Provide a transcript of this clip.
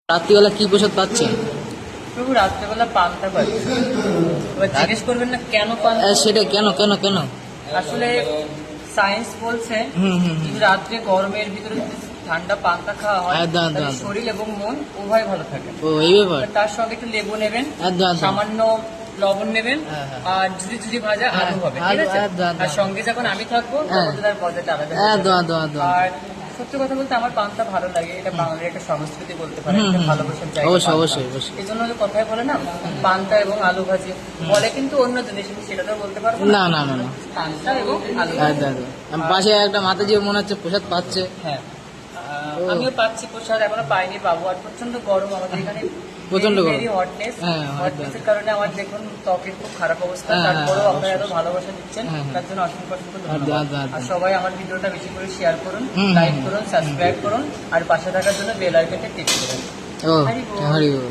রাত্রিবেলা কি প্রসাদ পাচ্ছেন? প্রভু রাত্রেবেলা পান্তা পাচ্ছি। এবার জিজ্ঞেস করবেন না কেন পান্তা? সেটা কেন কেন কেন? আসলে সায়েন্স বলছে যদি রাত্রে গরমের ভিতরে যদি ঠান্ডা পান্তা খাওয়া হয় একদম, একদম, তাহলে একদম। শরীর এবং মন উভয় ভালো থাকে। ও এই ব্যাপার। তার সঙ্গে একটু লেবু নেবেন, একদম, একদম। সামান্য লবণ নেবেন, হ্যাঁ, হ্যাঁ। আর ঝুড়ি ঝুড়ি ভাজা হ্যাঁ, আলু হবে, আলু, ঠিক আছে? একদম, একদম। আর সঙ্গে যখন আমি থাকবো হ্যাঁ। তখন তো তার মজাটা আলাদা হয়ে একদম, যাবে। একদম, একদম। আর সত্যি কথা বলতে আমার পান্তা ভালো লাগে, এটা বাঙালির একটা সংস্কৃতি বলতে পারে, হুম, একটা হুম। ভালোবাসার জায়গা অবশ্যই, পান্তা। অবশ্যই, অবশ্যই। এই জন্য যে কথায় বলে না পান্তা এবং আলু ভাজি বলে, কিন্তু অন্য জিনিস আমি সেটা তো বলতে পারবো না না না না পান্তা এবং আলু ভাজি। একদম, একদম। পাশে একটা মাতাজিও মনে হচ্ছে প্রসাদ পাচ্ছে। হ্যাঁ, আমিও পাচ্ছি প্রসাদ, এখনো পাইনি, পাবো। আর প্রচন্ড গরম আমাদের এখানে, প্রচণ্ড গরম। হটনেস। হ্যাঁ, হটনেসের কারণে আমার দেখুন ত্বকের খুব খারাপ অবস্থা, হ্যাঁ, তারপরেও হ্যাঁ, আপনারা এত ভালোবাসা দিচ্ছেন, হ্যাঁ, হ্যাঁ। তার জন্য অসংখ্য অসংখ্য একদম, ধন্যবাদ। একদম, একদম। আর সবাই আমার ভিডিওটা বেশি করে শেয়ার করুন, হুম, লাইক হুম। করুন, সাবস্ক্রাইব করুন, আর পাশে থাকার জন্য বেল আইকনটা ক্লিক করুন। ও হরি বল। হরি বল।